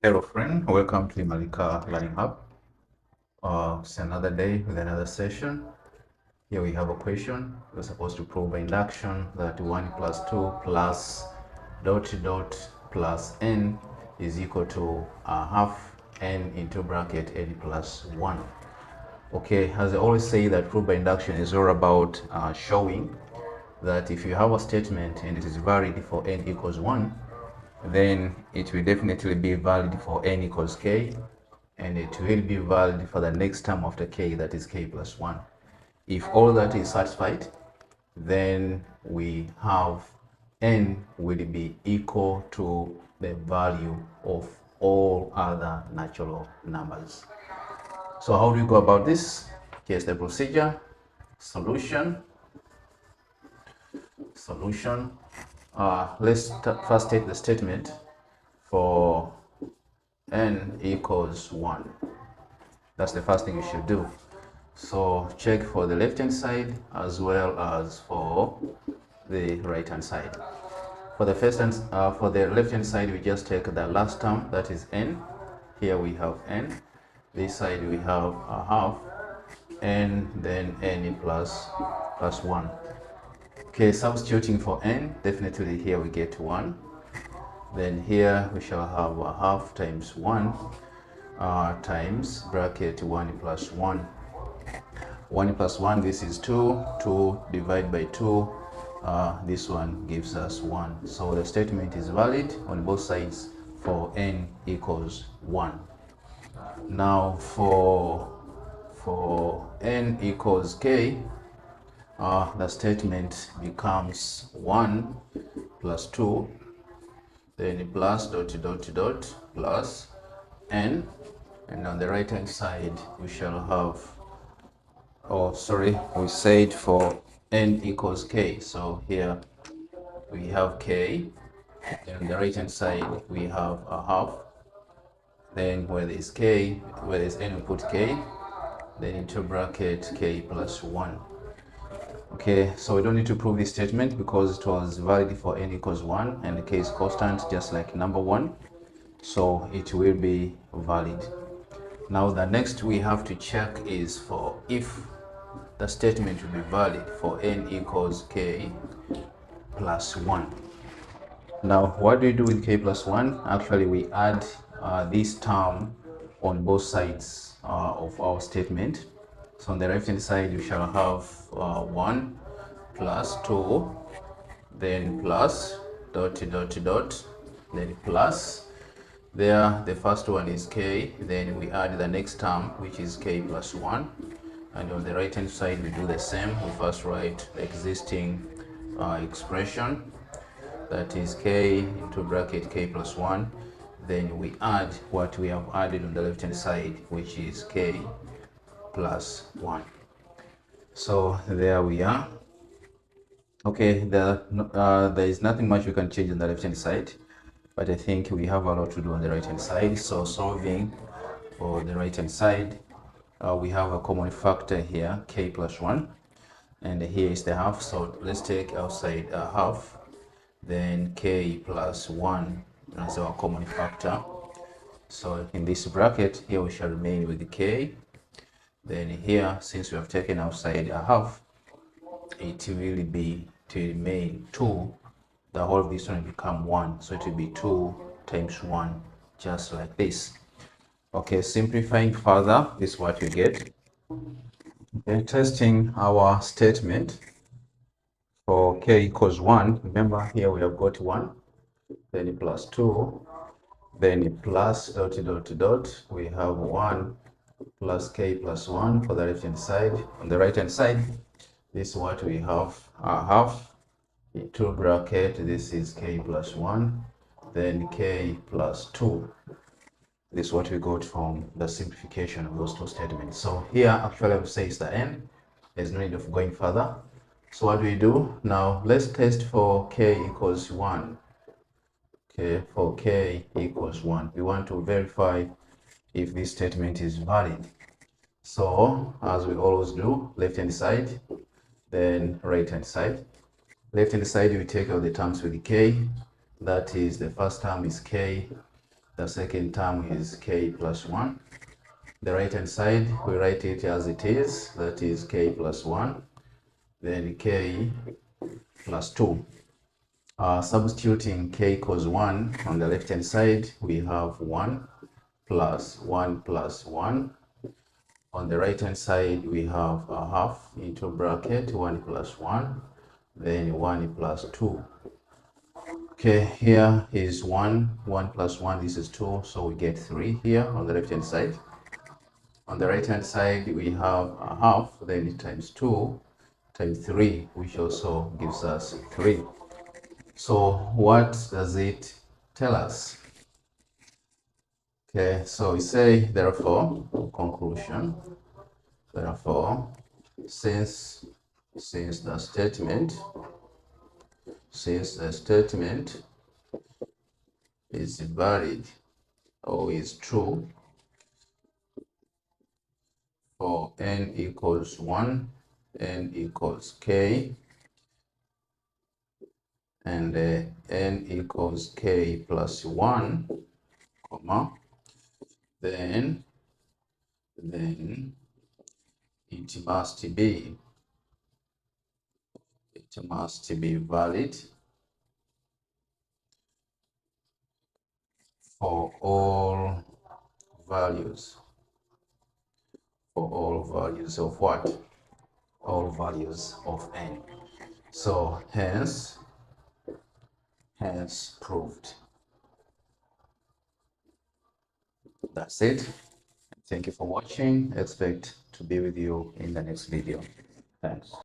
Hello friend, welcome to Malika Learning Hub. It's another day with another session. Here we have a question. We're supposed to prove by induction that 1 plus 2 plus dot dot plus n is equal to half n into bracket n plus 1. Okay, as I always say, that proof by induction is all about showing that if you have a statement and it is valid for n equals 1, then it will definitely be valid for n equals k, and it will be valid for the next term after k, that is k plus 1. If all that is satisfied, then we have n will be equal to the value of all other natural numbers. So how do we go about this? Here's the procedure. Solution. Let's first take the statement for n equals 1. That's the first thing you should do. So check for the left hand side as well as for the right hand side. For the left hand side, we just take the last term, that is n. Here we have n. This side we have a half, n, then n plus 1. Okay, substituting for n, definitely here we get 1. Then here we shall have a half times 1 times bracket 1 plus 1. 1 plus 1, this is 2. 2 divided by 2, this one gives us 1. So the statement is valid on both sides for n equals 1. Now for n equals k, the statement becomes 1 plus 2, then plus dot plus n, and on the right hand side we shall have, we said for n equals k, so here we have k, and on the right hand side we have a half, then where there is k, where there is n we put k, then into bracket k plus 1. Okay, so we don't need to prove this statement because it was valid for n equals 1 and the k is constant just like number 1, so it will be valid. Now the next we have to check is for if the statement will be valid for n equals k plus 1. Now what do we do with k plus 1? Actually we add this term on both sides of our statement. So on the right hand side you shall have 1 plus 2, then plus dot, then plus. There the first one is k, then we add the next term which is k plus 1, and on the right hand side we do the same. We first write the existing expression, that is k into bracket k plus 1, then we add what we have added on the left hand side, which is k plus 1. So there we are. Okay, there is nothing much we can change on the left hand side, but I think we have a lot to do on the right hand side. So solving for the right hand side, we have a common factor here, k plus 1, and here is the half, so let's take outside a half, then k plus 1 as our common factor. So in this bracket here we shall remain with the k, then here since we have taken outside a half, it will be to remain 2, the whole of this one will become 1, so it will be 2 times 1, just like this. Okay, simplifying further, this is what you get. Okay, testing our statement for k equals 1. Remember here we have got 1, then plus 2, then plus dot, we have 1 plus k plus 1 for the left hand side. On the right hand side, this is what we have, a half into bracket, this is k plus 1, then k plus 2. This is what we got from the simplification of those two statements. So here actually I would say it's the n. There's no need of going further. So what do we do? Now let's test for k equals 1. Okay, for k equals 1, we want to verify if this statement is valid. So as we always do, left hand side, then right hand side. Left hand side we take out the terms with k, that is the first term is k, The second term is k plus 1. The right hand side, we write it as it is, that is k plus 1, then k plus 2. Substituting k equals 1 on the left hand side, we have 1 plus 1 plus 1. On the right hand side, we have a half into bracket 1 plus 1, then 1 plus 2. Okay, here is 1, 1 plus 1, this is 2, so we get 3 here on the left hand side. On the right hand side, we have a half, then times 2 times 3, which also gives us 3. So what does it tell us? Okay, so we say, therefore, conclusion, therefore, since the statement is valid or is true for n equals 1, n equals k, and n equals k plus 1, comma, then it must be valid for all values of what? All values of n. So hence proved. That's it. Thank you for watching. Expect to be with you in the next video. Thanks.